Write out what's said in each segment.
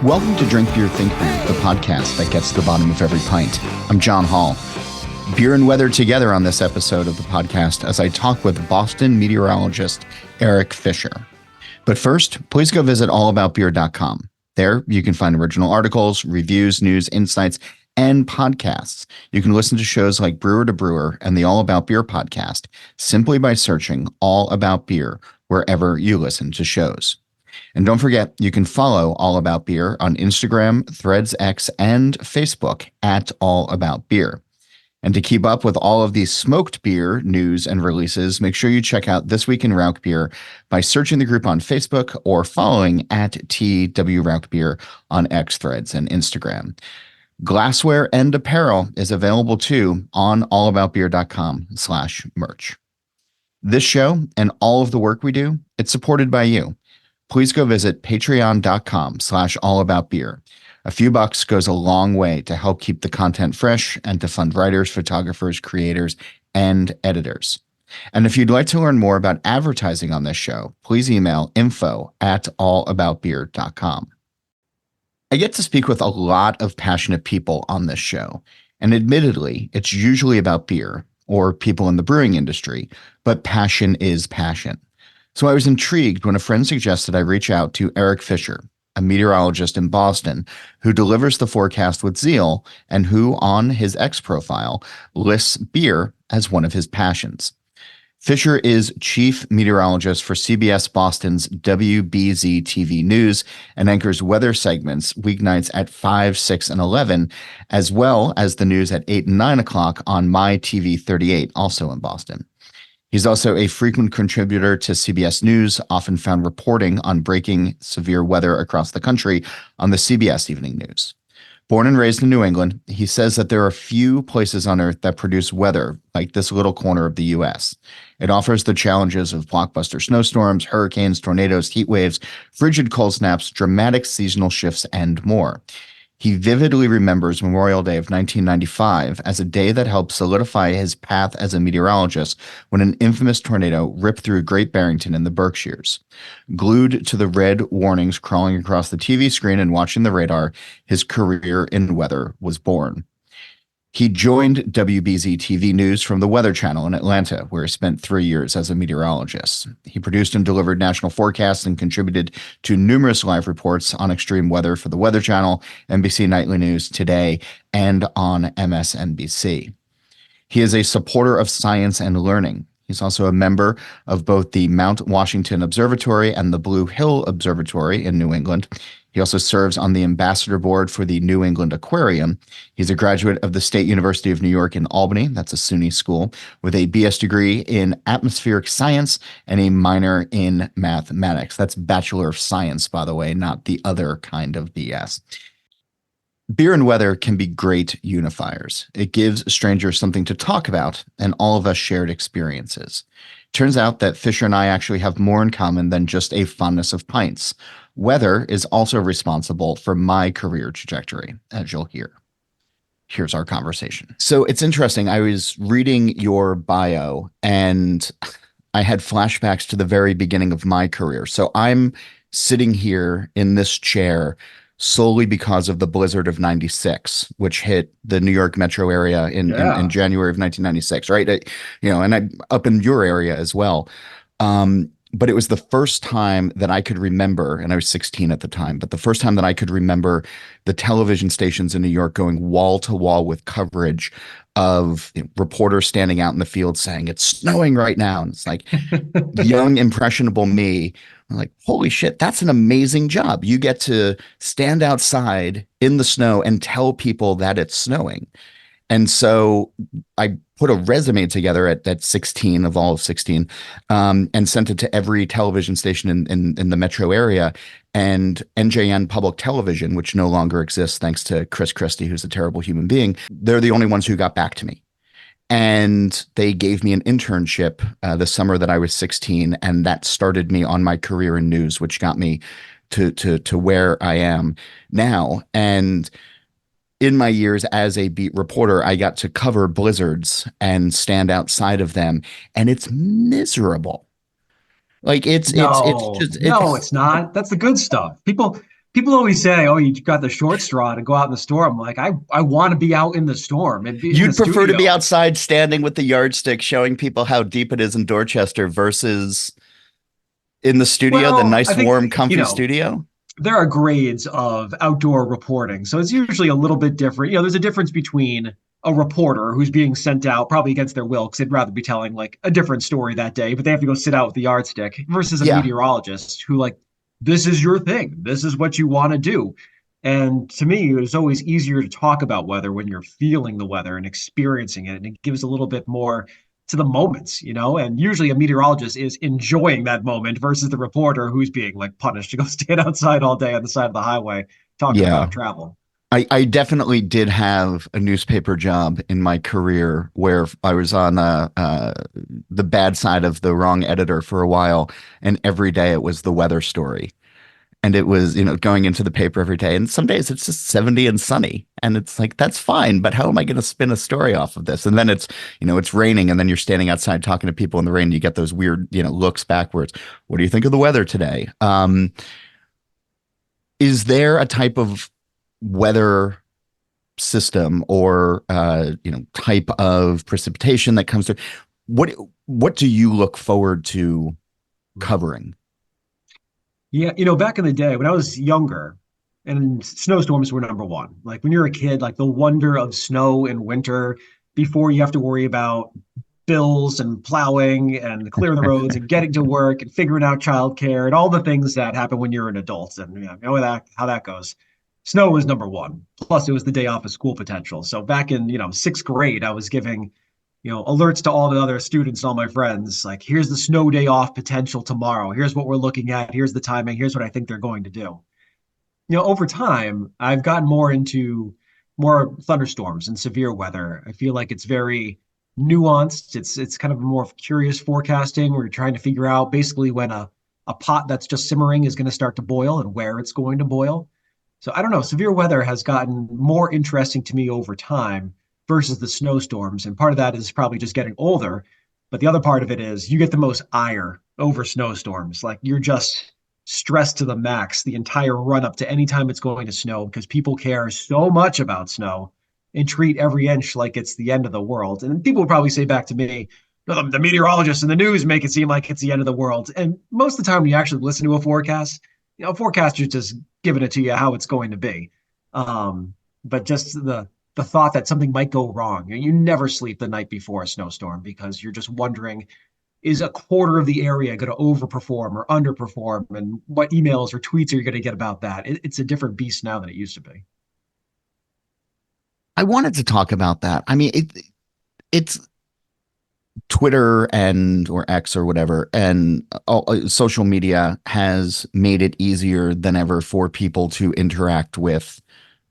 Welcome to Drink Beer, Think Beer, the podcast that gets to the bottom of every pint. I'm John Hall. Beer and weather together on this episode of the podcast as I talk with Boston meteorologist Eric Fisher. But first, please go visit allaboutbeer.com. There, you can find original articles, reviews, news, insights, and podcasts. You can listen to shows like Brewer to Brewer and the All About Beer podcast simply by searching All About Beer wherever you listen to shows. And don't forget, you can follow All About Beer on Instagram, Threads, X, and Facebook at All About Beer. And to keep up with all of these smoked beer news and releases, make sure you check out This Week in Rauch Beer by searching the group on Facebook or following at TW Rauch Beer on X, Threads, and Instagram. Glassware and apparel is available too on allaboutbeer.com/merch. This show and all of the work we do, it's supported by you. Please go visit patreon.com/allaboutbeer. A few bucks goes a long way to help keep the content fresh and to fund writers, photographers, creators, and editors. And if you'd like to learn more about advertising on this show, please email info@allaboutbeer.com. I get to speak with a lot of passionate people on this show, and admittedly, it's usually about beer or people in the brewing industry, but passion is passion. So I was intrigued when a friend suggested I reach out to Eric Fisher, a meteorologist in Boston who delivers the forecast with zeal and who, on his X profile, lists beer as one of his passions. Fisher is chief meteorologist for CBS Boston's WBZ TV News and anchors weather segments weeknights at 5, 6, and 11, as well as the news at 8 and 9 o'clock on My TV 38, also in Boston. He's also a frequent contributor to CBS News, often found reporting on breaking severe weather across the country on the CBS Evening News. Born and raised in New England, he says that there are few places on earth that produce weather like this little corner of the U.S. It offers the challenges of blockbuster snowstorms, hurricanes, tornadoes, heat waves, frigid cold snaps, dramatic seasonal shifts, and more. He vividly remembers Memorial Day of 1995 as a day that helped solidify his path as a meteorologist when an infamous tornado ripped through Great Barrington in the Berkshires. Glued to the red warnings crawling across the TV screen and watching the radar, his career in weather was born. He joined WBZ TV News from the Weather Channel in Atlanta, where he spent 3 years as a meteorologist. He produced and delivered national forecasts and contributed to numerous live reports on extreme weather for the Weather Channel, NBC Nightly News, Today, and on MSNBC. He is a supporter of science and learning. He's also a member of both the Mount Washington Observatory and the Blue Hill Observatory in New England. He also serves on the ambassador board for the New England Aquarium. He's a graduate of the State University of New York in Albany, that's a SUNY school, with a BS degree in atmospheric science and a minor in mathematics. That's Bachelor of Science, by the way, not the other kind of BS. Beer and weather can be great unifiers. It gives strangers something to talk about, and all of us shared experiences. Turns out that Fisher and I actually have more in common than just a fondness of pints. Weather is also responsible for my career trajectory, as you'll hear. Here's our conversation. So it's interesting. I was reading your bio and I had flashbacks to the very beginning of my career. So I'm sitting here in this chair solely because of the blizzard of 96, which hit the New York metro area in January of 1996, right? And I up in your area as well. But it was the first time that I could remember, and I was 16 at the time, but the first time that I could remember the television stations in New York going wall to wall with coverage of reporters standing out in the field saying, it's snowing right now. And it's like young, impressionable me. I'm like, holy shit, that's an amazing job. You get to stand outside in the snow and tell people that it's snowing. And so I put a resume together at 16 of all of 16 and sent it to every television station in the metro area, and NJN Public Television, which no longer exists thanks to Chris Christie, who's a terrible human being. They're the only ones who got back to me. And they gave me an internship the summer that I was 16, and that started me on my career in news, which got me to where I am now. And in my years as a beat reporter, I got to cover blizzards and stand outside of them, and it's miserable. Like it's not. That's the good stuff. People people always say, "Oh, you got the short straw to go out in the storm." I'm like, I want to be out in the storm and be in the You'd prefer to be studio. outside standing with the yardstick showing people how deep it is in Dorchester versus in the studio, the Well, I nice, think, warm, comfy studio? there are grades of outdoor reporting. So it's usually a little bit different. There's a difference between a reporter who's being sent out probably against their will because they'd rather be telling like a different story that day, but they have to go sit out with the yardstick versus a Yeah. meteorologist who like, this is your thing. This is what you want to do. And to me, it's always easier to talk about weather when you're feeling the weather and experiencing it. And it gives a little bit more to the moments. And usually a meteorologist is enjoying that moment versus the reporter who's being like punished to go stand outside all day on the side of the highway talking Yeah. about travel. I definitely did have a newspaper job in my career where I was on the bad side of the wrong editor for a while, and every day it was the weather story. And it was, going into the paper every day. And some days it's just 70 and sunny. And it's like, that's fine, but how am I going to spin a story off of this? And then it's raining, and then you're standing outside talking to people in the rain. You get those weird, looks backwards. What do you think of the weather today? Is there a type of weather system or type of precipitation that comes through? What do you look forward to covering? Yeah, back in the day when I was younger, and snowstorms were number one. Like when you're a kid, like the wonder of snow in winter before you have to worry about bills and plowing and clearing the roads and getting to work and figuring out childcare and all the things that happen when you're an adult. And how that goes. Snow was number one. Plus, it was the day off of school potential. So back in sixth grade, I was giving alerts to all the other students and all my friends. Like, here's the snow day off potential tomorrow. Here's what we're looking at. Here's the timing. Here's what I think they're going to do. Over time, I've gotten more into more thunderstorms and severe weather. I feel like it's very nuanced. It's kind of more curious forecasting where you're trying to figure out basically when a pot that's just simmering is going to start to boil and where it's going to boil. So I don't know. Severe weather has gotten more interesting to me over time versus the snowstorms. And part of that is probably just getting older. But the other part of it is you get the most ire over snowstorms. Like you're just stressed to the max the entire run up to any time it's going to snow because people care so much about snow and treat every inch like it's the end of the world. And people will probably say back to me, no, the meteorologists and the news make it seem like it's the end of the world. And most of the time, when you actually listen to a forecast, forecasters just giving it to you how it's going to be. But just the thought that something might go wrong. You never sleep the night before a snowstorm because you're just wondering, is a quarter of the area going to overperform or underperform? And what emails or tweets are you going to get about that? It's a different beast now than it used to be. I wanted to talk about that. I mean, it's Twitter and or X or whatever, and social media has made it easier than ever for people to interact with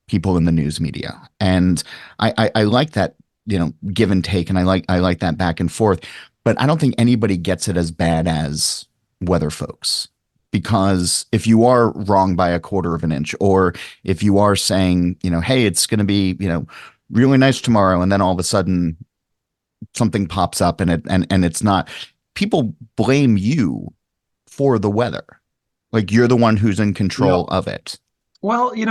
people in the news media. And I like that, give and take, and I like that back and forth. But I don't think anybody gets it as bad as weather folks. Because if you are wrong by a quarter of an inch, or if you are saying, hey, it's going to be, really nice tomorrow, and then all of a sudden something pops up and it's not, people blame you for the weather. Like you're the one who's in control Yep. of it. Well, I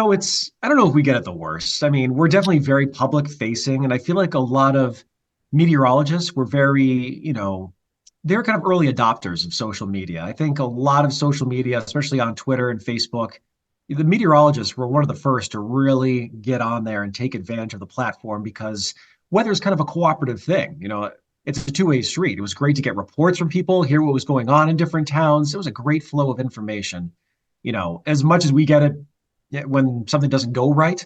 don't know if we get it the worst. I mean, we're definitely very public facing, and I feel like a lot of meteorologists were very, they're kind of early adopters of social media. I think a lot of social media, especially on Twitter and Facebook, the meteorologists were one of the first to really get on there and take advantage of the platform because weather is kind of a cooperative thing. It's a two-way street. It was great to get reports from people, hear what was going on in different towns. It was a great flow of information. As much as we get it when something doesn't go right,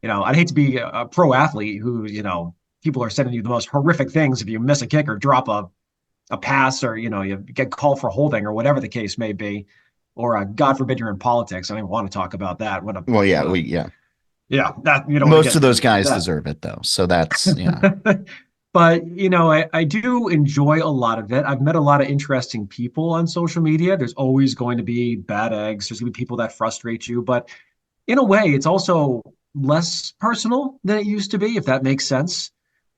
I'd hate to be a pro athlete who, people are sending you the most horrific things if you miss a kick or drop a pass or, you get called for holding or whatever the case may be. Or God forbid you're in politics. I don't even want to talk about that. Well, yeah, yeah. Yeah, that you don't want to Most get of those into guys that. deserve it though. So that's, yeah. But I do enjoy a lot of it. I've met a lot of interesting people on social media. There's always going to be bad eggs. There's going to be people that frustrate you, but in a way, it's also less personal than it used to be, if that makes sense.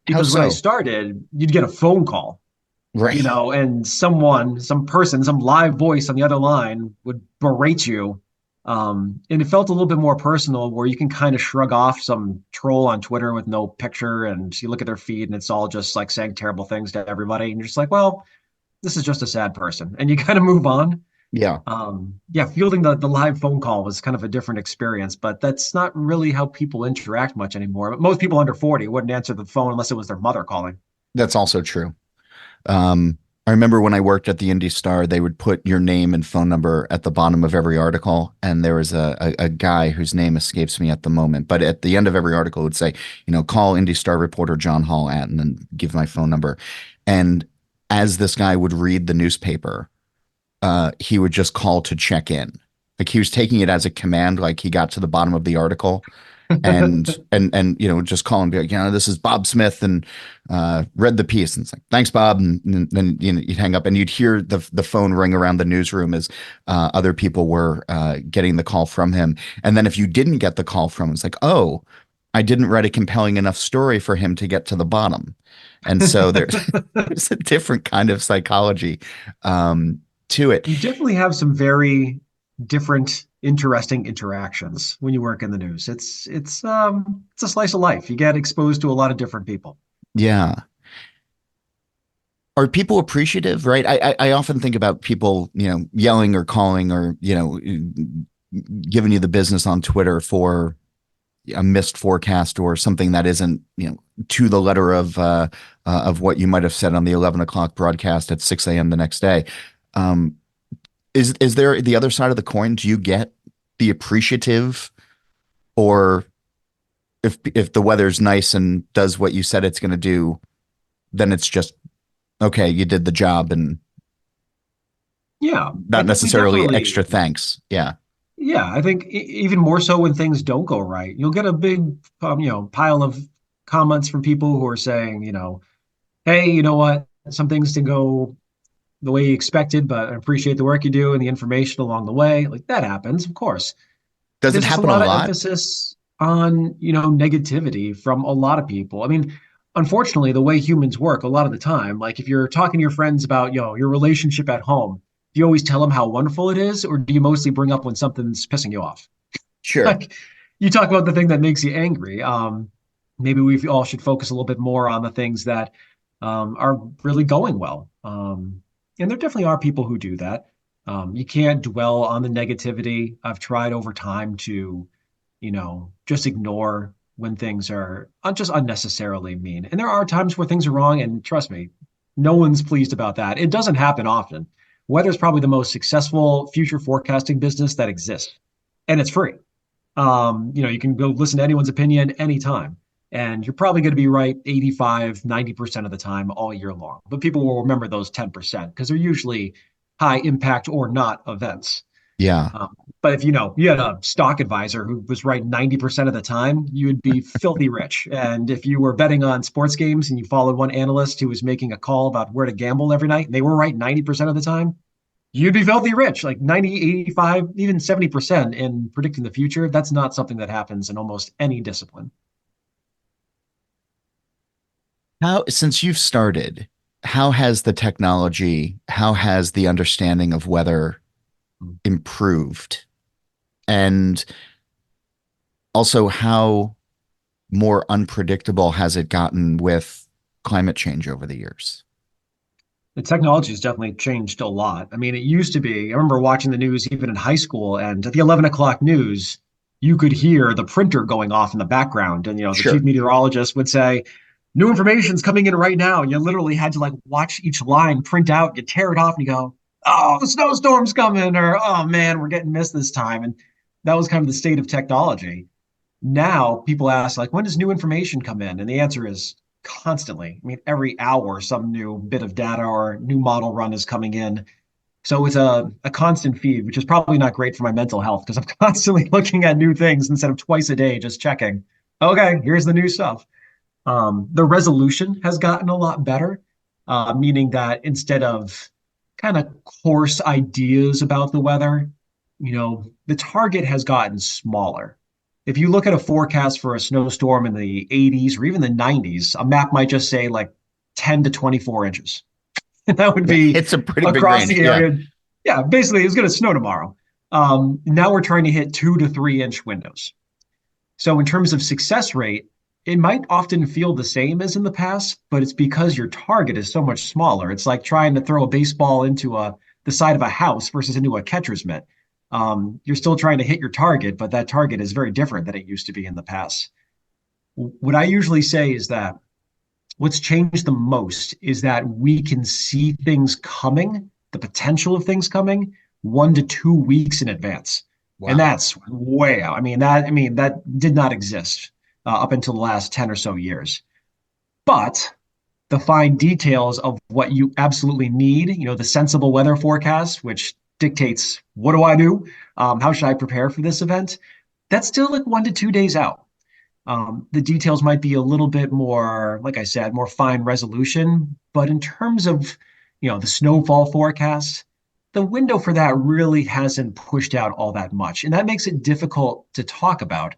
How Because when I so? started, you'd get a phone call, Right. and some person, some live voice on the other line would berate you And it felt a little bit more personal where you can kind of shrug off some troll on Twitter with no picture and you look at their feed and it's all just like saying terrible things to everybody. And you're just like, well, this is just a sad person. And you kind of move on. Yeah, Yeah, fielding the live phone call was kind of a different experience, but that's not really how people interact much anymore. But most people under 40 wouldn't answer the phone unless it was their mother calling. that's also true. Um, I remember when I worked at the Indy Star, they would put your name and phone number at the bottom of every article. And there was a guy whose name escapes me at the moment, but at the end of every article, it would say, call Indy Star reporter John Hall at, and then give my phone number. And as this guy would read the newspaper, he would just call to check in. Like he was taking it as a command, like he got to the bottom of the article and just call and be like, this is Bob Smith and read the piece, and it's like, thanks Bob, and then you'd hang up and you'd hear the phone ring around the newsroom as other people were getting the call from him. And then if you didn't get the call from him, it's like, oh, I didn't write a compelling enough story for him to get to the bottom. And so there's a different kind of psychology to it. You definitely have some very different, interesting interactions when you work in the news. It's a slice of life. You get exposed to a lot of different people. Yeah. Are people appreciative, right? I often think about people, yelling or calling or, giving you the business on Twitter for a missed forecast or something that isn't, to the letter of what you might have said on the 11 o'clock broadcast at 6 a.m. the next day. Um, is there the other side of the coin? Do you get the appreciative, or if the weather's nice and does what you said it's going to do, then it's just okay, you did the job and Yeah, I not think we necessarily definitely, extra thanks. Yeah, yeah, I think even more so when things don't go right, you'll get a big, pile of comments from people who are saying, hey, you know what? Some things didn't go the way you expected, but I appreciate the work you do and the information along the way. Like that happens, of course. does it There's just a happen a lot of lot? emphasis on, negativity from a lot of people. I mean, unfortunately, the way humans work a lot of the time, like if you're talking to your friends about, your relationship at home, do you always tell them how wonderful it is, or do you mostly bring up when something's pissing you off? Sure. Like you talk about the thing that makes you angry. Maybe we all should focus a little bit more on the things that are really going well. And there definitely are people who do that. You can't dwell on the negativity. I've tried over time to, just ignore when things are just unnecessarily mean. And there are times where things are wrong. And trust me, no one's pleased about that. It doesn't happen often. Weather is probably the most successful future forecasting business that exists, and it's free. You can go listen to anyone's opinion anytime. And you're probably going to be right 85, 90% of the time all year long. But people will remember those 10% because they're usually high impact or not events. Yeah. But if you had a stock advisor who was right 90% of the time, you would be filthy rich. And if you were betting on sports games and you followed one analyst who was making a call about where to gamble every night, and they were right 90% of the time, you'd be filthy rich, like 90, 85, even 70% in predicting the future. That's not something that happens in almost any discipline. Since you've started, how has the technology, how has the understanding of weather improved? And also, how more unpredictable has it gotten with climate change over the years? The technology has definitely changed a lot. I mean, it used to be, I remember watching the news even in high school, and at the 11 o'clock news, you could hear the printer going off in the background. And, the chief Sure. meteorologist would say, new information's coming in right now. And you literally had to like watch each line print out, you tear it off, and you go, oh, the snowstorm's coming, or oh man, we're getting missed this time. And that was kind of the state of technology. Now people ask, like, when does new information come in? And the answer is constantly. I mean, every hour, some new bit of data or new model run is coming in. So it's a constant feed, which is probably not great for my mental health because I'm constantly looking at new things instead of twice a day just checking. Okay, here's the new stuff. The resolution has gotten a lot better, meaning that instead of kind of coarse ideas about the weather, the target has gotten smaller. If you look at a forecast for a snowstorm in the 80s or even the 90s, a map might just say like 10 to 24 inches. And that would Yeah, be it's a pretty big across range. the Yeah. area. Yeah, basically, it's going to snow tomorrow. Now we're trying to hit 2 to 3 inch windows. So in terms of success rate, it might often feel the same as in the past, but it's because your target is so much smaller. It's like trying to throw a baseball into the side of a house versus into a catcher's mitt. You're still trying to hit your target, but that target is very different than it used to be in the past. What I usually say is that what's changed the most is that we can see things coming, the potential of things coming 1 to 2 weeks in advance. And Wow. that's way out. I mean that did not exist up until the last 10 or so years. But the fine details of what you absolutely need, the sensible weather forecast, which dictates what do I do? How should I prepare for this event? That's still like 1 to 2 days out. The details might be a little bit more, like I said, more fine resolution. But in terms of, the snowfall forecast, the window for that really hasn't pushed out all that much. And that makes it difficult to talk about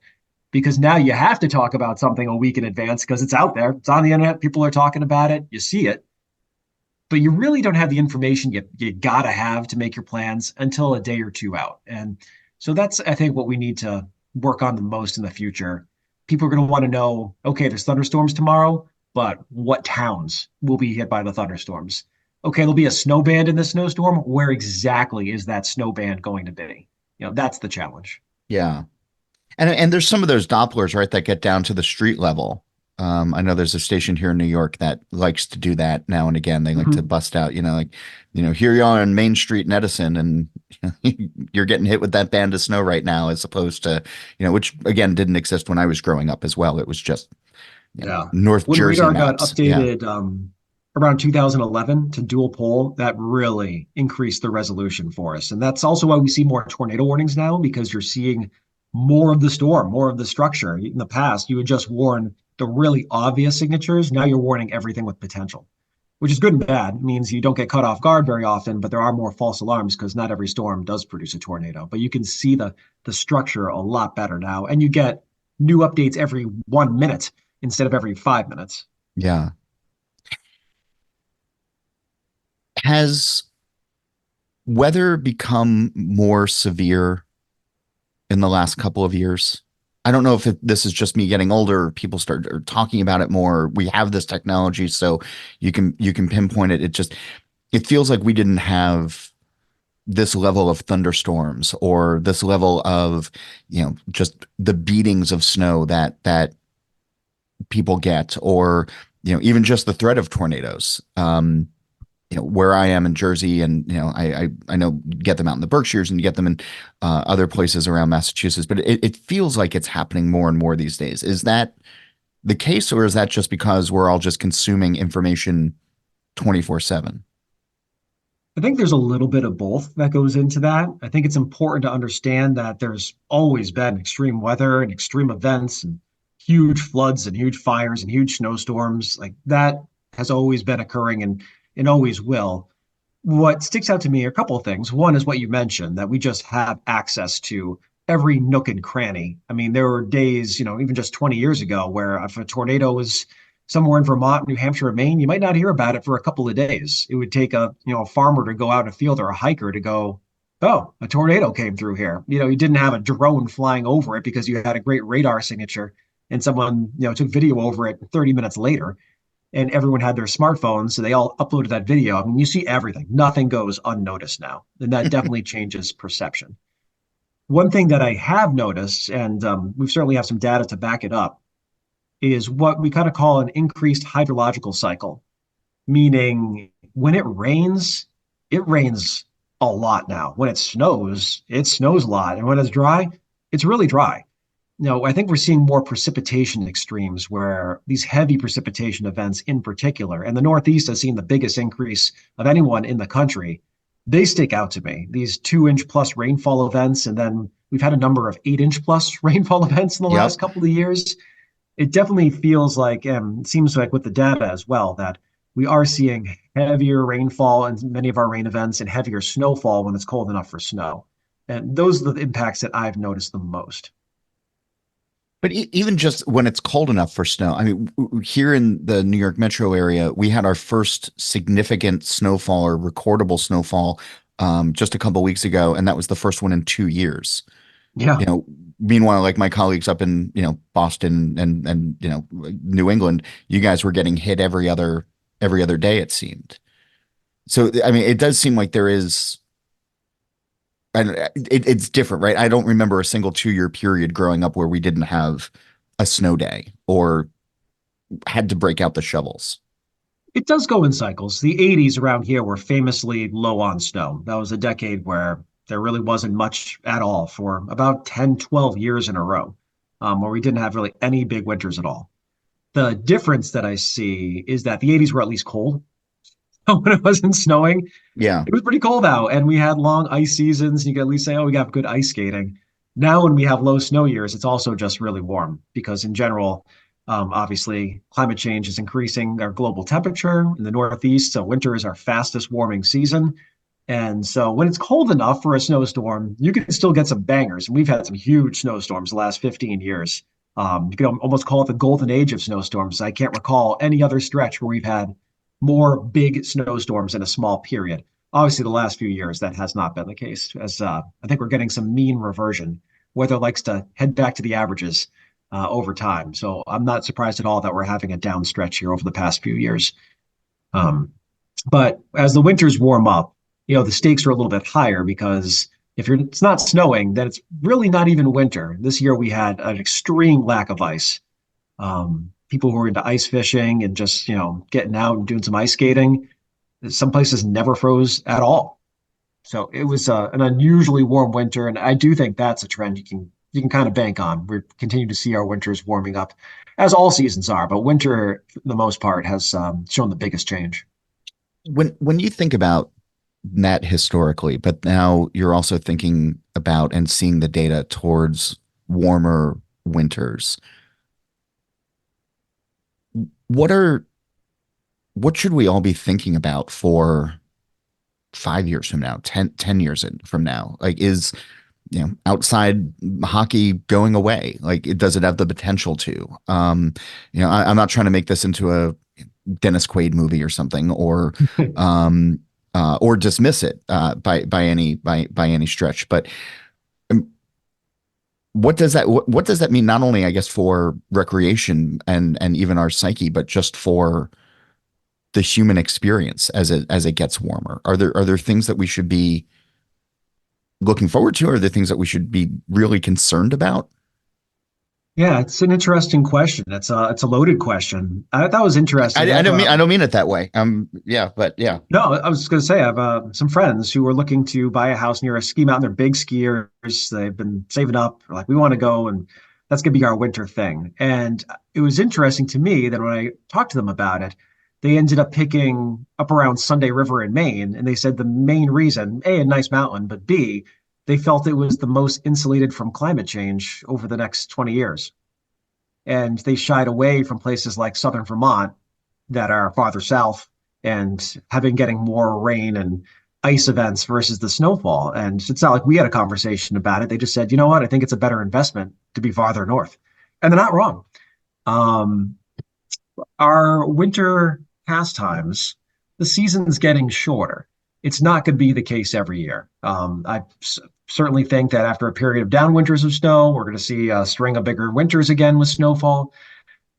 because now you have to talk about something a week in advance because it's out there. It's on the internet. People are talking about it. You see it, but you really don't have the information you gotta have to make your plans until a day or two out. And so that's, I think, what we need to work on the most in the future. People are going to want to know, okay, there's thunderstorms tomorrow, but what towns will be hit by the thunderstorms? Okay, there'll be a snow band in the snowstorm. Where exactly is that snow band going to be? That's the challenge. Yeah. And there's some of those Dopplers, right, that get down to the street level. I know there's a station here in New York that likes to do that now and again. They like to Mhm. bust out, like, here you are on Main Street in Edison, and you're getting hit with that band of snow right now, as opposed to, which again didn't exist when I was growing up as well. It was just, Yeah. North When Jersey radar got maps. Yeah. updated around 2011 to dual pole, that really increased the resolution for us. And that's also why we see more tornado warnings now, because you're seeing more of the storm, more of the structure. In the past, you would just warn the really obvious signatures. Now you're warning everything with potential, which is good and bad. It means you don't get caught off guard very often, but there are more false alarms because not every storm does produce a tornado. But you can see the structure a lot better now, and you get new updates every 1 minute instead of every 5 minutes. Yeah. Has weather become more severe in the last couple of years? I don't know if this is just me getting older. People start talking about it more. We have this technology, so you can pinpoint it. It feels like we didn't have this level of thunderstorms or this level of just the beatings of snow that people get, or even just the threat of tornadoes. Where I am in Jersey, and I know you get them out in the Berkshires and you get them in other places around Massachusetts, but it feels like it's happening more and more these days. Is that the case, or is that just because we're all just consuming information 24/7? I think there's a little bit of both that goes into that. I think it's important to understand that there's always been extreme weather and extreme events and huge floods and huge fires and huge snowstorms. Like that has always been occurring and always will. What sticks out to me are a couple of things. One is what you mentioned, that we just have access to every nook and cranny. I mean, there were days, even just 20 years ago, where if a tornado was somewhere in Vermont, New Hampshire, or Maine, you might not hear about it for a couple of days. It would take a farmer to go out in a field or a hiker to go, oh, a tornado came through here. You didn't have a drone flying over it because you had a great radar signature and someone, took video over it 30 minutes later and everyone had their smartphones, so they all uploaded that video. I mean, you see everything. Nothing goes unnoticed now, and that definitely changes perception. One thing that I have noticed, and we certainly have some data to back it up, is what we kind of call an increased hydrological cycle, meaning when it rains a lot now. When it snows a lot, and when it's dry, it's really dry. No, I think we're seeing more precipitation extremes where these heavy precipitation events in particular, and the Northeast has seen the biggest increase of anyone in the country. They stick out to me. These 2 inch plus rainfall events, and then we've had a number of 8 inch plus rainfall events in the Yep. last couple of years. It definitely feels like, and it seems like with the data as well, that we are seeing heavier rainfall in many of our rain events and heavier snowfall when it's cold enough for snow. And those are the impacts that I've noticed the most. But even just when it's cold enough for snow, I mean, here in the New York metro area, we had our first significant snowfall or recordable snowfall just a couple weeks ago, and that was the first one in 2 years. Yeah. You know, meanwhile, like my colleagues up in, Boston and New England, you guys were getting hit every other day, it seemed. So I mean, it does seem like there is, and it's different, right? I don't remember a single 2 year period growing up where we didn't have a snow day or had to break out the shovels. It does go in cycles. The 80s around here were famously low on snow. That was a decade where there really wasn't much at all for about 10, 12 years in a row, where we didn't have really any big winters at all. The difference that I see is that the 80s were at least cold. When it wasn't snowing, Yeah. it was pretty cold out, and we had long ice seasons. And you could at least say, "Oh, we got good ice skating." Now, when we have low snow years, it's also just really warm because, in general, obviously, climate change is increasing our global temperature in the Northeast. So, winter is our fastest warming season. And so, when it's cold enough for a snowstorm, you can still get some bangers. And we've had some huge snowstorms the last 15 years. You can almost call it the golden age of snowstorms. I can't recall any other stretch where we've had more big snowstorms in a small period. Obviously, the last few years, that has not been the case, as I think we're getting some mean reversion. Weather likes to head back to the averages over time. So I'm not surprised at all that we're having a down stretch here over the past few years. Um, but as the winters warm up, the stakes are a little bit higher because if it's not snowing, then it's really not even winter. This year we had an extreme lack of ice. People who are into ice fishing and just, getting out and doing some ice skating, some places never froze at all. So it was an unusually warm winter, and I do think that's a trend you can kind of bank on. We're continuing to see our winters warming up, as all seasons are, but winter, for the most part, has shown the biggest change. When you think about that historically, but now you're also thinking about and seeing the data towards warmer winters, what are what should we all be thinking about for 5 years from now, 10 years from now? Like, is, outside hockey going away? Like, does it have the potential to? I'm not trying to make this into a Dennis Quaid movie or something, or dismiss it by any stretch. But um, what does that mean? Not only, I guess, for recreation and even our psyche, but just for the human experience as it gets warmer. Are there things that we should be looking forward to? Are there things that we should be really concerned about? Yeah, it's an interesting question. It's a loaded question. I thought it was interesting. I don't mean it that way. Yeah, but yeah. No, I was going to say I have some friends who are looking to buy a house near a ski mountain. They're big skiers. They've been saving up. They're like, we want to go, and that's going to be our winter thing. And it was interesting to me that when I talked to them about it, they ended up picking up around Sunday River in Maine, and they said the main reason, A, a nice mountain, but B, they felt it was the most insulated from climate change over the next 20 years. And they shied away from places like southern Vermont that are farther south and have been getting more rain and ice events versus the snowfall. And it's not like we had a conversation about it. They just said, you know what? I think it's a better investment to be farther north. And they're not wrong. Um, our winter pastimes, the season's getting shorter. It's not going to be the case every year. Certainly think that after a period of down winters of snow, we're going to see a string of bigger winters again with snowfall.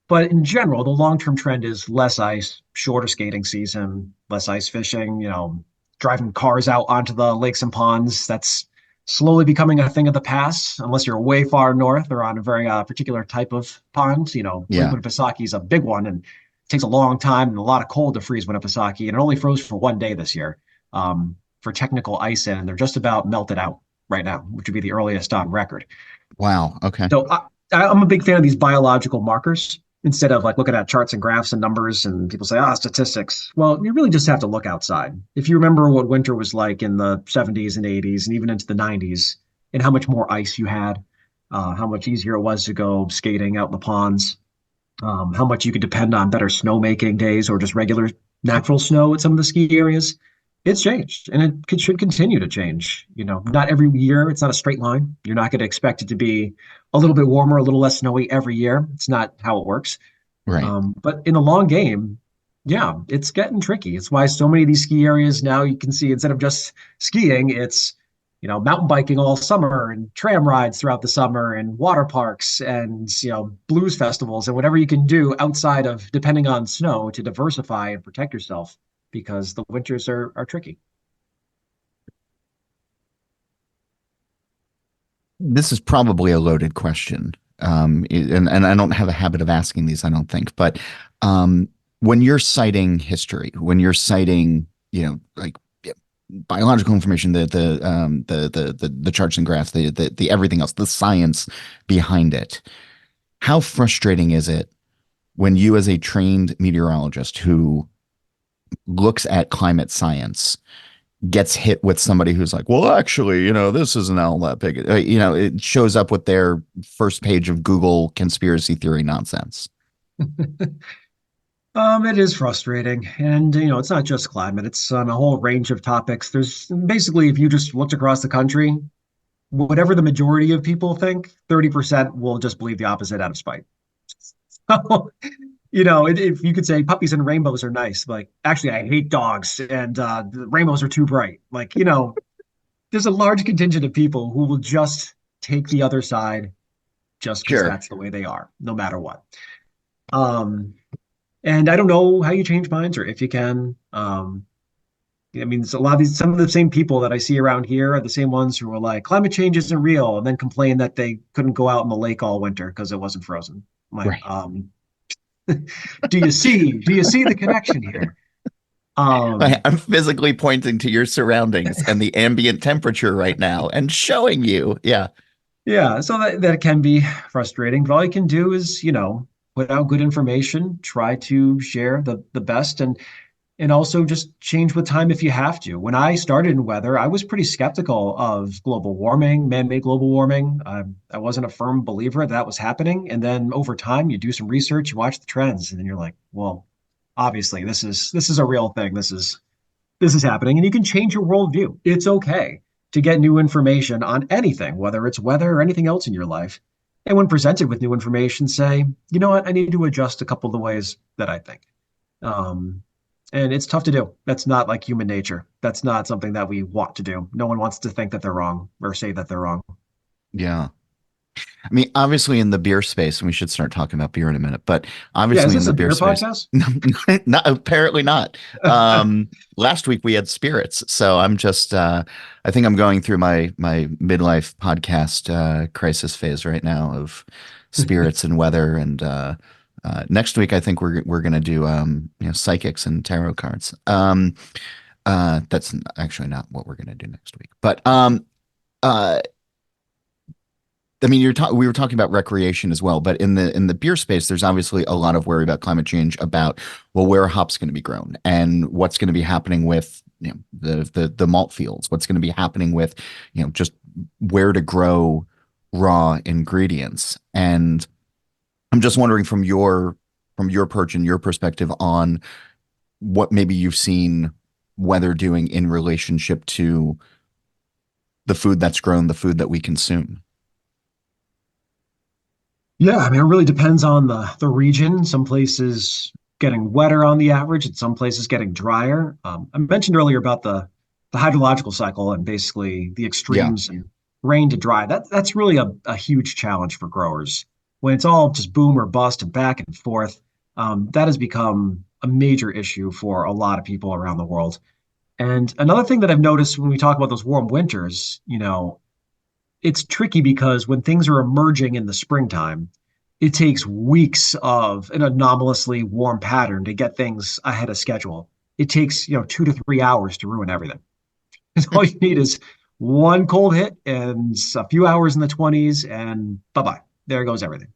But in general, the long-term trend is less ice, shorter skating season, less ice fishing, driving cars out onto the lakes and ponds. That's slowly becoming a thing of the past, unless you're way far north or on a very particular type of pond. Lake Yeah. Winnipesaukee is a big one and it takes a long time and a lot of cold to freeze Winnipesaukee. And it only froze for one day this year for technical ice in. And they're just about melted out right now, which would be the earliest on record. Wow. Okay. So I'm a big fan of these biological markers instead of like looking at charts and graphs and numbers and people say, statistics. Well, you really just have to look outside. If you remember what winter was like in the 70s and 80s and even into the 90s and how much more ice you had, how much easier it was to go skating out in the ponds, how much you could depend on better snowmaking days or just regular natural snow at some of the ski areas. It's changed and should continue to change. Not every year, it's not a straight line. You're not going to expect it to be a little bit warmer, a little less snowy every year. It's not how it works. Right. But in the long game, Yeah, it's getting tricky. It's why so many of these ski areas now you can see instead of just skiing, it's mountain biking all summer and tram rides throughout the summer and water parks and blues festivals and whatever you can do outside of depending on snow to diversify and protect yourself because the winters are tricky. This is probably a loaded question. And I don't have a habit of asking these, I don't think. But when you're citing history, when you're citing, like biological information, the charts and graphs, the everything else, the science behind it, how frustrating is it when you, as a trained meteorologist who looks at climate science, gets hit with somebody who's like, well, actually, this isn't all that big. It shows up with their first page of Google conspiracy theory nonsense. It is frustrating. And, it's not just climate, it's on a whole range of topics. There's basically, if you just looked across the country, whatever the majority of people think, 30% will just believe the opposite out of spite. So, if you could say puppies and rainbows are nice, like, actually, I hate dogs and the rainbows are too bright. Like, there's a large contingent of people who will just take the other side just because Sure. that's the way they are, no matter what. Um, and I don't know how you change minds or if you can. I mean, it's a lot of some of the same people that I see around here are the same ones who are like, climate change isn't real, and then complain that they couldn't go out in the lake all winter because it wasn't frozen. I'm like, Right. do you see the connection here? Um, I'm physically pointing to your surroundings and the ambient temperature right now and showing you. Yeah. yeah, so that can be frustrating, but all you can do is, put out good information, try to share the best and also just change with time if you have to. When I started in weather, I was pretty skeptical of global warming, man-made global warming. I wasn't a firm believer that was happening. And then over time, you do some research, you watch the trends, and then you're like, well, obviously this is a real thing. This is happening, and you can change your worldview. It's okay to get new information on anything, whether it's weather or anything else in your life. And when presented with new information, say, you know what, I need to adjust a couple of the ways that I think. Um, and it's tough to do. That's not like human nature. That's not something that we want to do. No one wants to think that they're wrong or say that they're wrong. Yeah. I mean, obviously in the beer space, and we should start talking about beer in a minute, but Yeah, is obviously in this the a beer beer space, podcast? not apparently not. Last week we had spirits, so I think I'm going through my midlife podcast crisis phase right now of spirits and weather, and next week I think we're gonna do psychics and tarot cards. That's actually not what we're gonna do next week, but uh I mean, we were talking about recreation as well, but in the beer space, there's obviously a lot of worry about climate change, about, well, where are hops going to be grown and what's going to be happening with the malt fields, what's going to be happening with just where to grow raw ingredients. And I'm just wondering from your perch and your perspective on what maybe you've seen weather doing in relationship to the food that's grown, the food that we consume. Yeah, I mean, it really depends on the region. Some places getting wetter on the average, and some places getting drier. I mentioned earlier about the hydrological cycle and basically the Yeah. extremes and rain to dry. That's really a huge challenge for growers. When it's all just boom or bust and back and forth, that has become a major issue for a lot of people around the world. And another thing that I've noticed when we talk about those warm winters, it's tricky because when things are emerging in the springtime, it takes weeks of an anomalously warm pattern to get things ahead of schedule. It takes, 2 to 3 hours to ruin everything. And all you need is one cold hit and a few hours in the 20s, and bye bye. There goes everything.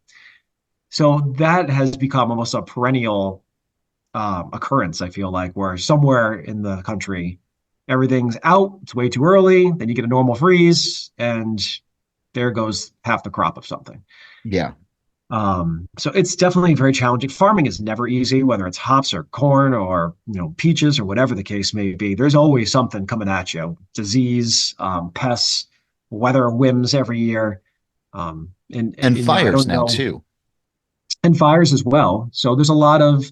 So that has become almost a perennial occurrence, I feel like, where somewhere in the country, everything's out, it's way too early, then you get a normal freeze, and there goes half the crop of something. Yeah. So it's definitely very challenging. Farming is never easy, whether it's hops or corn or peaches or whatever the case may be. There's always something coming at you: disease, pests, weather whims every year. And And I fires don't now know, too. and fires as well. So there's a lot of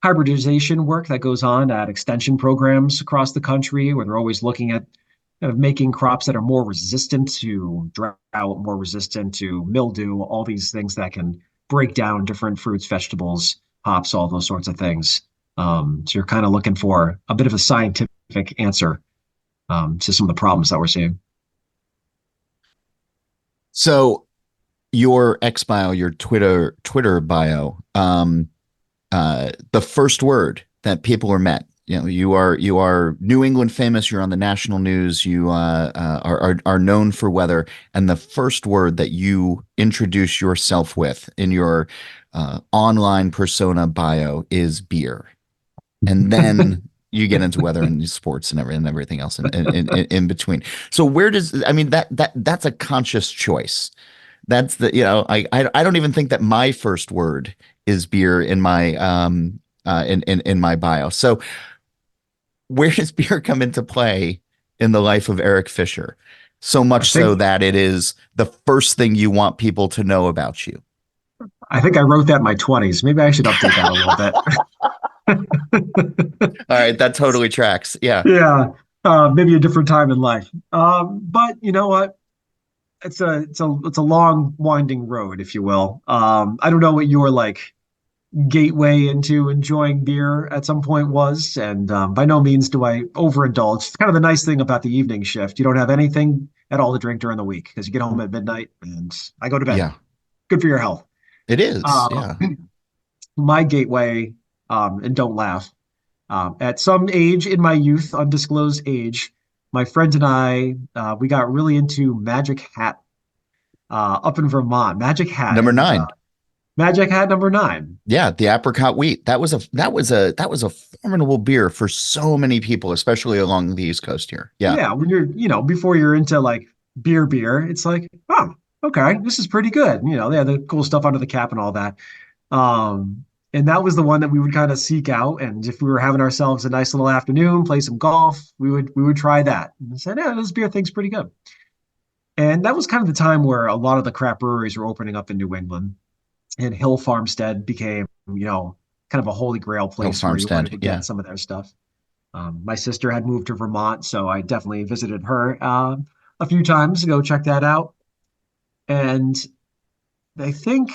hybridization work that goes on at extension programs across the country, where they're always looking at kind of making crops that are more resistant to drought, more resistant to mildew, all these things that can break down different fruits, vegetables, hops, all those sorts of things. So you're kind of looking for a bit of a scientific answer to some of the problems that we're seeing. So your X bio, your Twitter bio, the first word that people are met. You are New England famous. You're on the national news. You are known for weather, and the first word that you introduce yourself with in your online persona bio is beer, and then you get into weather and sports and everything else in between. So where does I mean that's a conscious choice. That's the I don't even think that my first word is beer in my in my bio. So where does beer come into play in the life of Eric Fisher? So I much so think that it is the first thing you want people to know about you. I think I wrote that in my 20s. Maybe I should update that a little bit. All right, that totally tracks. Yeah. Yeah, maybe a different time in life. But you know what? It's a long winding road, if you will. I don't know what your like gateway into enjoying beer at some point was, and by no means do I overindulge. It's kind of the nice thing about the evening shift. You don't have anything at all to drink during the week because you get home at midnight and I go to bed. Yeah, Good for your health. it is. Uh, Yeah. my gateway, and don't laugh. At some age in my youth, undisclosed age, my friend and I, we got really into Magic Hat up in Vermont. Magic Hat Number and nine. Magic Hat number nine. Yeah, the apricot wheat. That was a formidable beer for so many people, especially along the East Coast here. Yeah. Yeah, when before you're into like beer, it's like, oh, okay, this is pretty good. They had the cool stuff under the cap and all that. Um, and that was the one that we would kind of seek out. And if we were having ourselves a nice little afternoon, play some golf, we would try that. And I said, yeah, this beer thing's pretty good. And that was kind of the time where a lot of the craft breweries were opening up in New England, and Hill Farmstead became, kind of a holy grail Hill place where you wanted Farmstead. to get Yeah. some of their stuff. My sister had moved to Vermont, so I definitely visited her a few times to go check that out. And I think,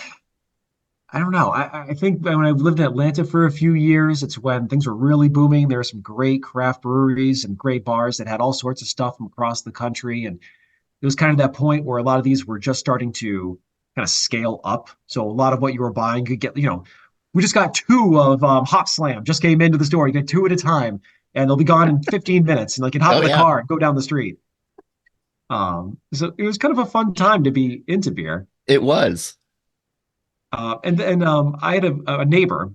I don't know, I think when I lived in Atlanta for a few years, it's when things were really booming. There were some great craft breweries and great bars that had all sorts of stuff from across the country. And it was kind of that point where a lot of these were just starting to kind of scale up. So a lot of what you were buying could get, we just got two of Hop Slam, just came into the store. You get two at a time, and they'll be gone in 15 minutes. And like, you can hop Oh in a yeah, car and go down the street. So it was kind of a fun time to be into beer. it was. And I had a neighbor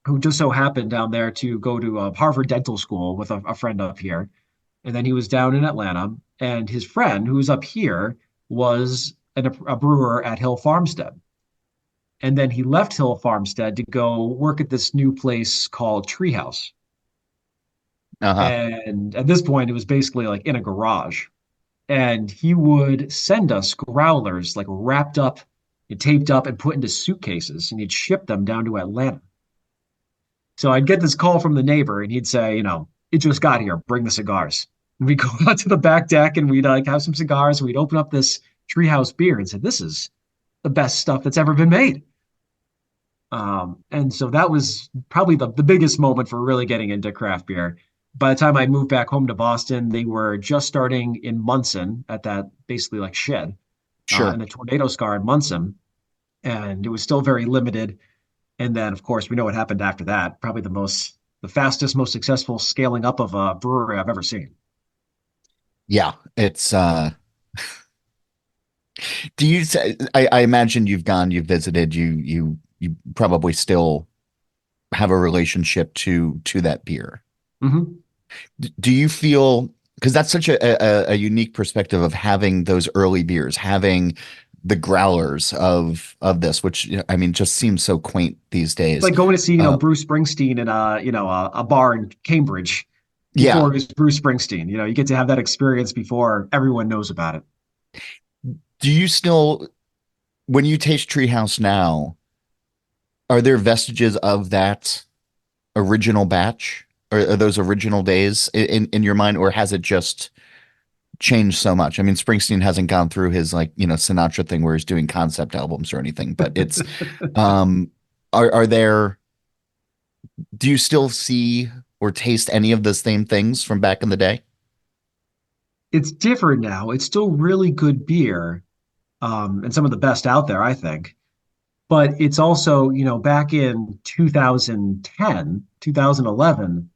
who just so happened down there to go to Harvard Dental School with a friend up here. And then he was down in Atlanta, and his friend who was up here was a brewer at Hill Farmstead. And then he left Hill Farmstead to go work at this new place called Treehouse. Uh-huh. And at this point, it was basically like in a garage. And he would send us growlers like wrapped up and taped up and put into suitcases, and he'd ship them down to Atlanta. So I'd get this call from the neighbor, and he'd say, it just got here, bring the cigars. And we'd go out to the back deck and we'd like have some cigars, and we'd open up this Treehouse beer and say, this is the best stuff that's ever been made. And so that was probably the biggest moment for really getting into craft beer. By the time I moved back home to Boston, they were just starting in Munson at that basically like shed, Sure. and the tornado scar in Munson. And it was still very limited. And then, of course, we know what happened after that. Probably the fastest, most successful scaling up of a brewery I've ever seen. Yeah. It's do you say I imagine you've visited, you probably still have a relationship to that beer. Hmm. Do you feel because that's such a unique perspective of having those early beers, having the growlers of this, which I mean just seems so quaint these It's days. like going to see, Uh, Bruce Springsteen in a bar in Cambridge yeah. before it was Bruce Springsteen. You get to have that experience before everyone knows about it. Do you still, when you taste Treehouse now, are there vestiges of that original batch? Or are those original days in your mind, or has it just changed so much? I mean, Springsteen hasn't gone through his like, Sinatra thing where he's doing concept albums or anything, but it's um are there do you still see or taste any of the same things from back in the day? It's different now. It's still really good beer, and some of the best out there, I think. But it's also, back in 2010, 2011,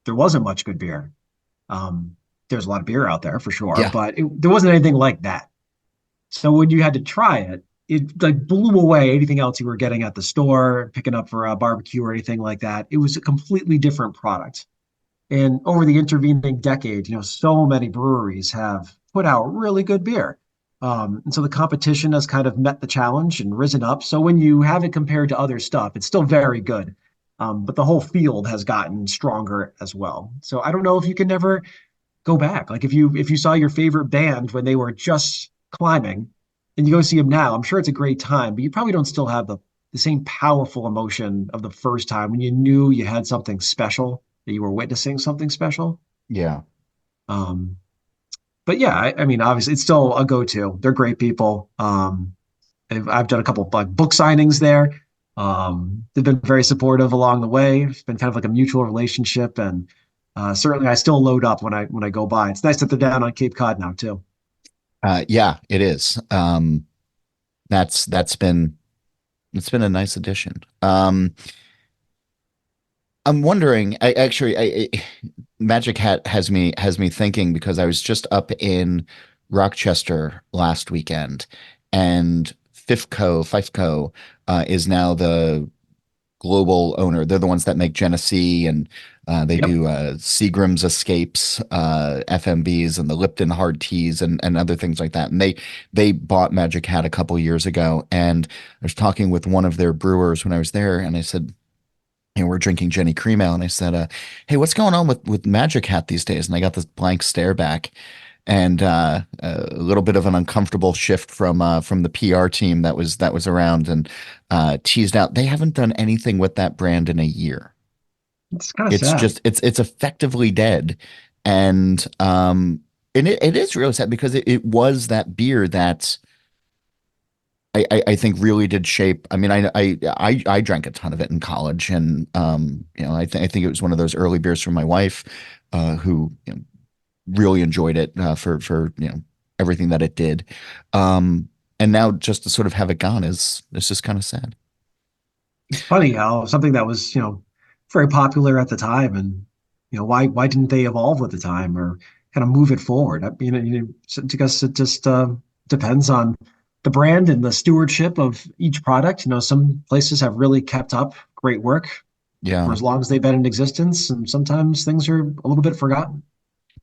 there wasn't much good beer. Um, there's a lot of beer out there for sure, Yeah. but there wasn't anything like that. So when you had to try it, it like blew away anything else you were getting at the store, picking up for a barbecue or anything like that. It was a completely different product. And over the intervening decade, so many breweries have put out really good beer. And so the competition has kind of met the challenge and risen up. So when you have it compared to other stuff, it's still very good. But the whole field has gotten stronger as well. So I don't know if you can never go back. Like if you saw your favorite band when they were just climbing and you go see them now, I'm sure it's a great time, but you probably don't still have the same powerful emotion of the first time when you knew you had something special, that you were witnessing something special. Yeah. Um, but yeah, I mean, obviously, it's still a go-to. They're great people. I've done a couple of like book signings there. They've been very supportive along the way. It's been kind of like a mutual relationship, and certainly I still load up when I go by. It's nice that they're down on Cape Cod now too. Yeah, it is. That's been it's been a nice addition. I'm wondering, Magic Hat has me thinking because I was just up in Rochester last weekend, and Fifco is now the global owner. They're the ones that make Genesee, and they Yep. do Seagram's Escapes, FMBs, and the Lipton Hard Teas, and other things like that. And they bought Magic Hat a couple years ago, and I was talking with one of their brewers when I was there, and I said, we're drinking Jenny Cream Ale, and I said, "Hey, what's going on with Magic Hat these days?" And I got this blank stare back, and a little bit of an uncomfortable shift from the PR team that was around, and teased out they haven't done anything with that brand in a year. It's kind of It's sad. just it's effectively dead, and it is really sad because it was that beer that I think really did shape. I mean, I drank a ton of it in college, and I think it was one of those early beers from my wife, who really enjoyed it for everything that it did. And now just to sort of have it gone is just kind of sad. It's funny how something that was, very popular at the time, and why didn't they evolve with the time or kind of move it forward? I mean, I guess it just depends on the brand and the stewardship of each product. Some places have really kept up great work for Yeah. as long as they've been in existence, and sometimes things are a little bit forgotten.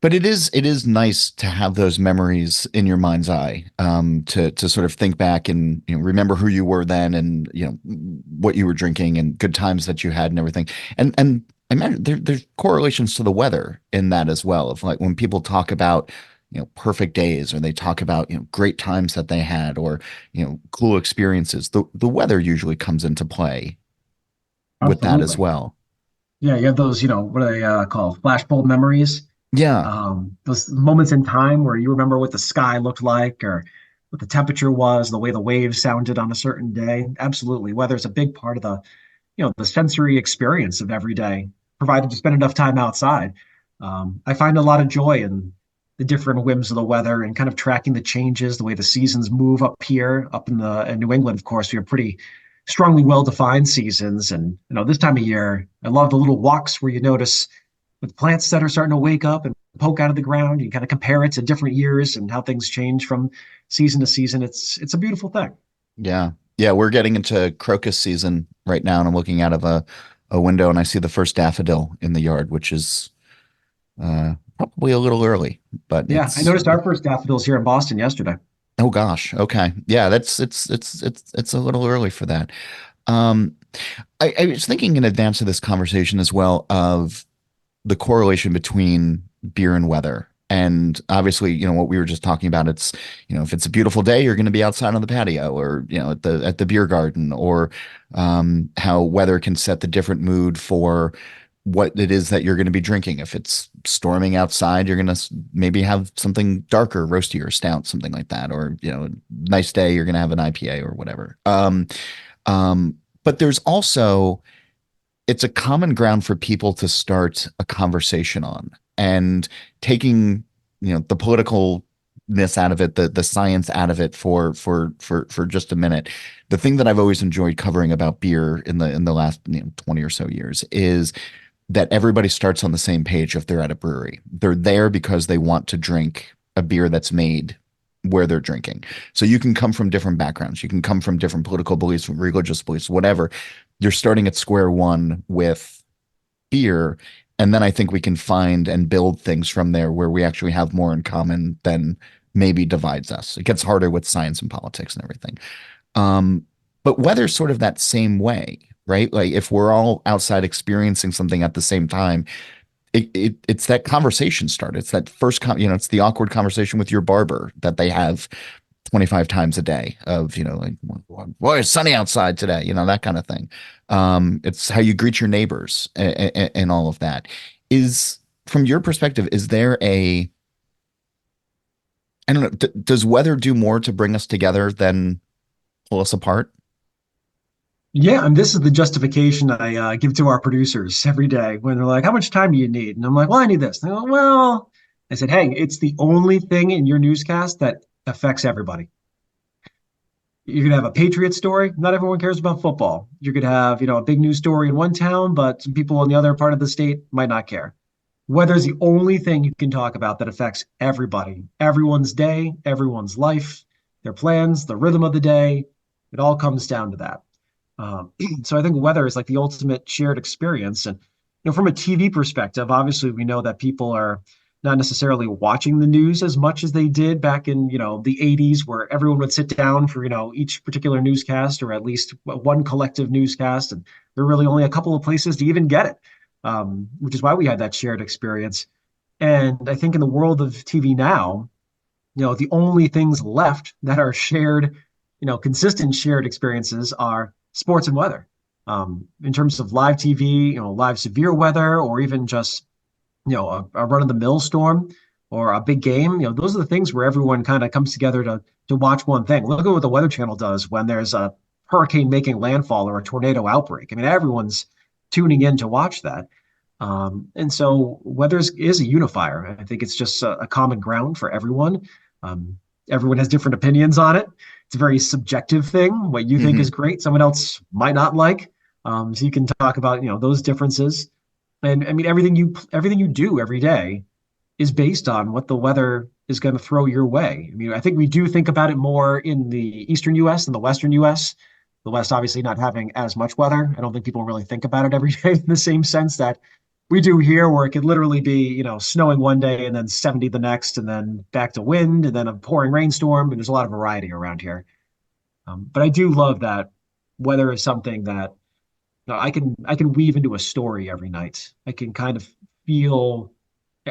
But it is nice to have those memories in your mind's eye, to sort of think back and remember who you were then, and what you were drinking and good times that you had and everything. And I imagine there's correlations to the weather in that as well. Of like when people talk about perfect days, or they talk about great times that they had, or cool experiences, the weather usually comes into play with that as Absolutely. well. Yeah, you have those, what do they call flashbulb memories? Yeah, Those moments in time where you remember what the sky looked like or what the temperature was, the way the waves sounded on a certain day. Absolutely. Weather's a big part of the sensory experience of every day, provided you spend enough time outside. I find a lot of joy in the different whims of the weather and kind of tracking the changes, the way the seasons move up here, up in New England. Of course, we have pretty strongly well-defined seasons, and this time of year, I love the little walks where you notice with plants that are starting to wake up and poke out of the ground. You kind of compare it to different years and how things change from season to season. It's a beautiful thing. yeah, yeah. We're getting into crocus season right now, and I'm looking out of a window, and I see the first daffodil in the yard, which is probably a little early, but Yeah, I noticed our first daffodils here in Boston yesterday. oh gosh, okay, yeah, that's it's a little early for that. Um, I was thinking in advance of this conversation as well of the correlation between beer and weather. And obviously, what we were just talking about, it's, if it's a beautiful day, you're going to be outside on the patio, or, at the beer garden, or how weather can set the different mood for what it is that you're going to be drinking. If it's storming outside, you're going to maybe have something darker, roasty or stout, something like that. Or, nice day, you're going to have an IPA or whatever. But there's also, it's a common ground for people to start a conversation on, and taking, the politicalness out of it, the science out of it for just a minute. The thing that I've always enjoyed covering about beer in the last 20 or so years is that everybody starts on the same page if they're at a brewery. They're there because they want to drink a beer that's made where they're drinking. So you can come from different backgrounds. You can come from different political beliefs, religious beliefs, whatever. You're starting at square one with beer. And then I think we can find and build things from there where we actually have more in common than maybe divides us. It gets harder with science and politics and everything. But weather's sort of that same way, right? Like if we're all outside experiencing something at the same time, it's that conversation start. It's that first, it's the awkward conversation with your barber that they have 25 times a day of, like, boy, it's sunny outside today, that kind of thing. It's how you greet your neighbors, and all of that. Is, from your perspective, is there I don't know, does weather do more to bring us together than pull us apart? Yeah, and this is the justification I give to our producers every day when they're like, "How much time do you need?" And I'm like, "Well, I need this." And they go, "Well," I said, "Hey, it's the only thing in your newscast that affects everybody. You could have a Patriot story. Not everyone cares about football. You could have, a big news story in one town, but some people in the other part of the state might not care. Weather is the only thing you can talk about that affects everybody, everyone's day, everyone's life, their plans, the rhythm of the day. It all comes down to that. So I think weather is like the ultimate shared experience. And from a TV perspective, obviously we know that people are not necessarily watching the news as much as they did back in the 80s, where everyone would sit down for each particular newscast, or at least one collective newscast, and there were really only a couple of places to even get it, which is why we had that shared experience. And I think in the world of TV now, the only things left that are shared, consistent shared experiences are sports and weather. In terms of live TV, live severe weather, or even just, a run of the mill storm or a big game, those are the things where everyone kind of comes together to watch one thing. Look at what the Weather Channel does when there's a hurricane making landfall or a tornado outbreak. I mean, everyone's tuning in to watch that. And so weather is a unifier. I think it's just a common ground for everyone. Everyone has different opinions on it. It's a very subjective thing. What you think Hmm. is great, someone else might not like. So you can talk about, those differences. And I mean, everything you do every day is based on what the weather is going to throw your way. I mean, I think we do think about it more in the eastern US than the western US. The West obviously not having as much weather. I don't think people really think about it every day in the same sense that we do here, where it could literally be, snowing one day and then 70 the next, and then back to wind, and then a pouring rainstorm. And there's a lot of variety around here. But I do love that weather is something that, I can weave into a story every night. I can kind of feel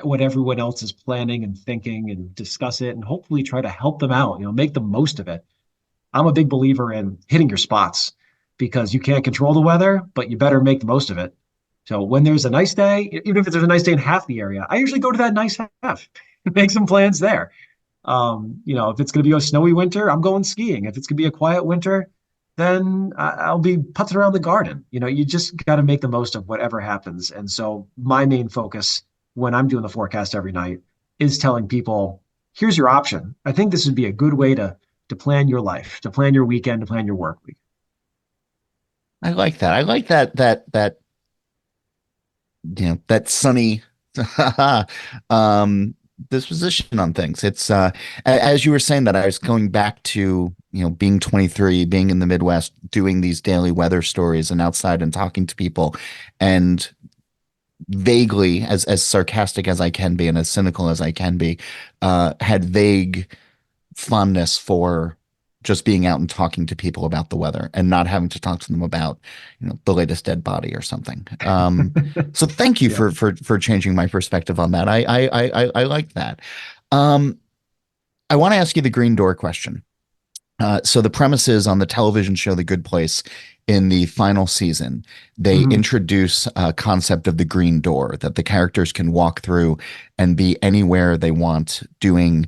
what everyone else is planning and thinking, and discuss it, and hopefully try to help them out, make the most of it. I'm a big believer in hitting your spots, because you can't control the weather, but you better make the most of it. So when there's a nice day, even if there's a nice day in half the area, I usually go to that nice half and make some plans there. If it's going to be a snowy winter, I'm going skiing. If it's going to be a quiet winter, then I'll be putzing around the garden. You just got to make the most of whatever happens. And so my main focus when I'm doing the forecast every night is telling people, here's your option. I think this would be a good way to plan your life, to plan your weekend, to plan your work week. I like that. I like that sunny um disposition on things. It's as you were saying that, I was going back to, being 23, being in the Midwest, doing these daily weather stories and outside and talking to people, and vaguely, as sarcastic as I can be and as cynical as I can be, had vague fondness for just being out and talking to people about the weather and not having to talk to them about, the latest dead body or something. So thank you Yeah. for changing my perspective on that. I like that. Um, I want to ask you the green door question. So the premise is on the television show The Good Place in the final season, they Mhm. introduce a concept of the green door that the characters can walk through and be anywhere they want, doing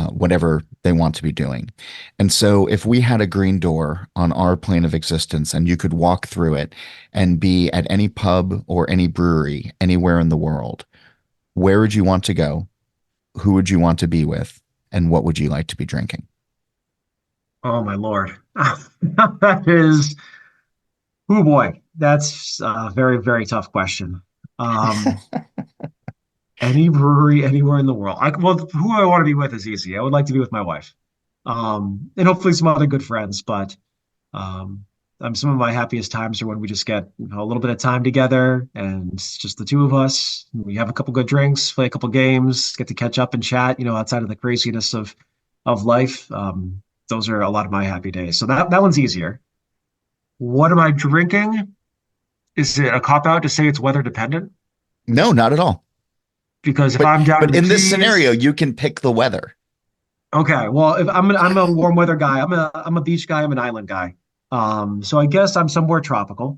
whatever they want to be doing. And so if we had a green door on our plane of existence and you could walk through it and be at any pub or any brewery anywhere in the world, where would you want to go? Who would you want to be with? And what would you like to be drinking? Oh my Lord. That is, oh boy, that's a very, very tough question. Um, any brewery anywhere in the world. Well, who I want to be with is easy. I would like to be with my wife. And hopefully some other good friends, but um, some of my happiest times are when we just get a little bit of time together and it's just the two of us. We have a couple good drinks, play a couple games, get to catch up and chat, outside of the craziness of life. Those are a lot of my happy days. So that one's easier. What am I drinking? Is it a cop out to say it's weather dependent? No, not at all. Because if But I'm down in but the in this scenario, Keys, you can pick the weather. okay. Well, if I'm a warm weather guy. I'm a beach guy. I'm an island guy. So I guess I'm somewhere tropical.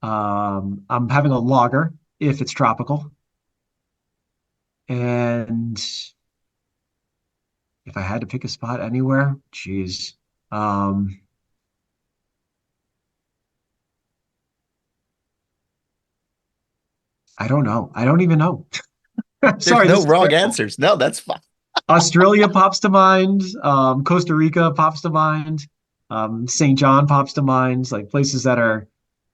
I'm having a lager if it's tropical, and if I had to pick a spot anywhere, geez, um, I don't know. I don't even know. There's Sorry, no this is wrong terrible. answers. No, that's fine. Australia pops to mind. Costa Rica pops to mind. St. John pops to mind. Like places that are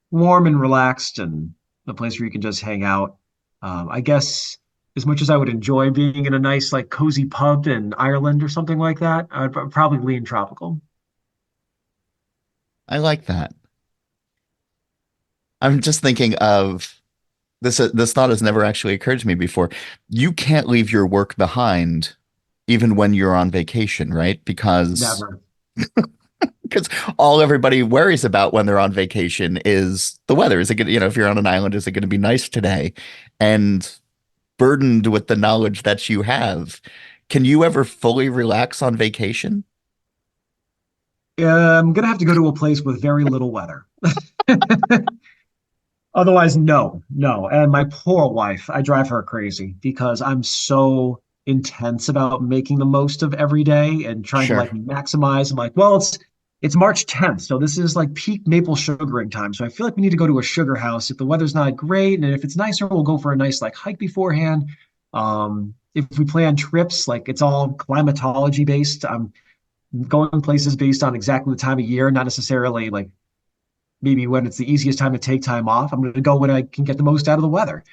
warm and relaxed and a place where you can just hang out. I guess as much as I would enjoy being in a nice, like cozy pub in Ireland or something like that, I'd probably lean tropical. I like that. I'm just thinking of this. This thought has never actually occurred to me before. You can't leave your work behind even when you're on vacation, right? Never. Because all everybody worries about when they're on vacation is the weather. Is it going if you're on an island, is it going to be nice today? And burdened with the knowledge that you have, can you ever fully relax on vacation? I'm gonna have to go to a place with very little weather. Otherwise, no, no. And my poor wife, I drive her crazy because I'm so intense about making the most of every day and trying to Sure. like maximize. I'm like, well, it's March 10th, so this is like peak maple sugaring time. So I feel like we need to go to a sugar house if the weather's not great, and if it's nicer, we'll go for a nice like hike beforehand. If we plan trips, like it's all climatology based. I'm going places based on exactly the time of year, not necessarily like maybe when it's the easiest time to take time off. I'm going to go when I can get the most out of the weather.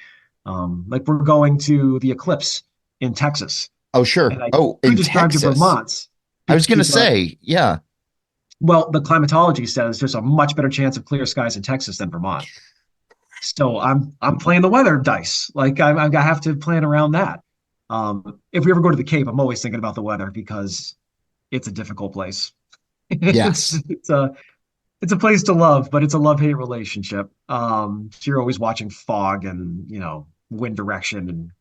Like we're going to the Eclipse in Texas, Oh, sure. and I Oh, could in just drive to Texas. Vermont I was going to because, say, yeah. well, the climatology says there's a much better chance of clear skies in Texas than Vermont. So I'm playing the weather dice. Like I have to plan around that. If we ever go to the Cape, I'm always thinking about the weather because it's a difficult place. it's Yes. it's a it's a place to love, but it's a love-hate relationship. So you're always watching fog and, wind direction and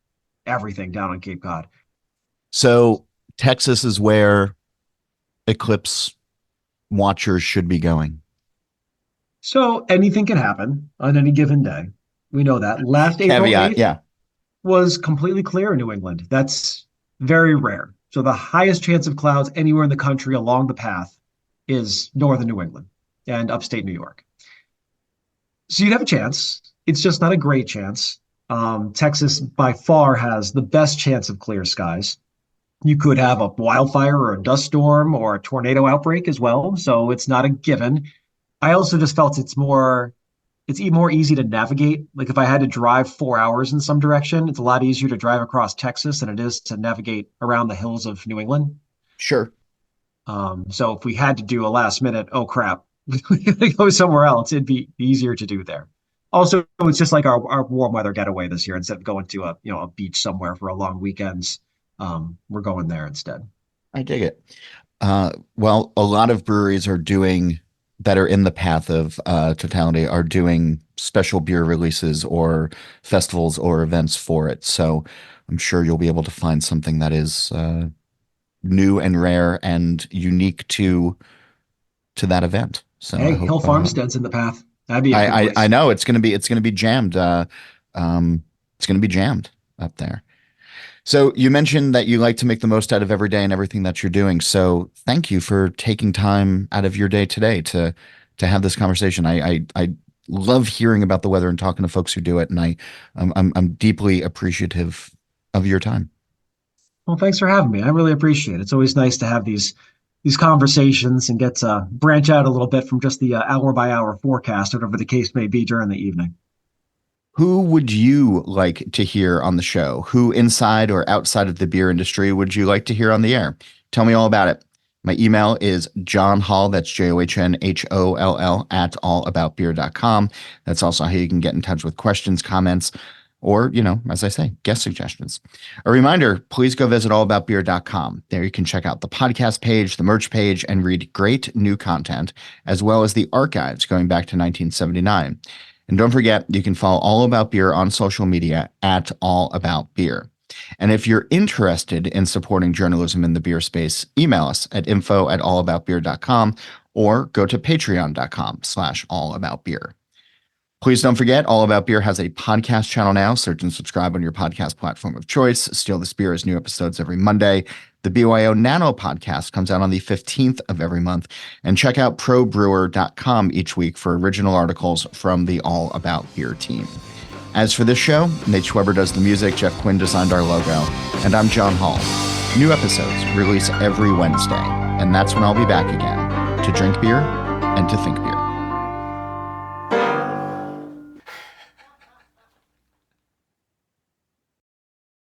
everything down on Cape Cod. So Texas is where eclipse watchers should be going. So anything can happen on any given day. We know that. Last April Caveat, 8th yeah. was completely clear in New England. That's very rare. So the highest chance of clouds anywhere in the country along the path is northern New England and upstate New York. So you'd have a chance. It's just not a great chance. Texas by far has the best chance of clear skies. You could have a wildfire or a dust storm or a tornado outbreak as well. So it's not a given. I also just felt it's more easy to navigate. Like if I had to drive 4 hours in some direction, it's a lot easier to drive across Texas than it is to navigate around the hills of New England. Sure. So if we had to do a last minute, oh crap, we gotta go somewhere else, it'd be easier to do there. Also, it's just like our warm weather getaway this year. Instead of going to a beach somewhere for a long weekends, we're going there instead. I dig it. Well, a lot of breweries are doing that are in the path of totality are doing special beer releases or festivals or events for it. So I'm sure you'll be able to find something that is new and rare and unique to that event. So I Hey, hope Hill Farmstead's in the path. That'd be a cool I place. know it's gonna be jammed. Um, it's gonna be jammed up there. So you mentioned that you like to make the most out of every day and everything that you're doing. So thank you for taking time out of your day today to have this conversation. I love hearing about the weather and talking to folks who do it, and I'm deeply appreciative of your time. Well, thanks for having me. I really appreciate it. It's always nice to have these conversations and get to branch out a little bit from just the hour by hour forecast, whatever the case may be during the evening. Who would you like to hear on the show? Who inside or outside of the beer industry would you like to hear on the air? Tell me all about it. My email is John Hall, that's JOHNHOLL at allaboutbeer.com. That's also how you can get in touch with questions, comments, or, as I say, guest suggestions. A reminder, please go visit allaboutbeer.com. There you can check out the podcast page, the merch page, and read great new content, as well as the archives going back to 1979. And don't forget, you can follow All About Beer on social media at All About Beer. And if you're interested in supporting journalism in the beer space, email us at info@allaboutbeer.com or go to patreon.com/allaboutbeer. Please don't forget, All About Beer has a podcast channel now. Search and subscribe on your podcast platform of choice. Steal the Beer has new episodes every Monday. The BYO Nano podcast comes out on the 15th of every month. And check out probrewer.com each week for original articles from the All About Beer team. As for this show, Nate Schweber does the music, Jeff Quinn designed our logo, and I'm John Hall. New episodes release every Wednesday, and that's when I'll be back again to drink beer and to think beer.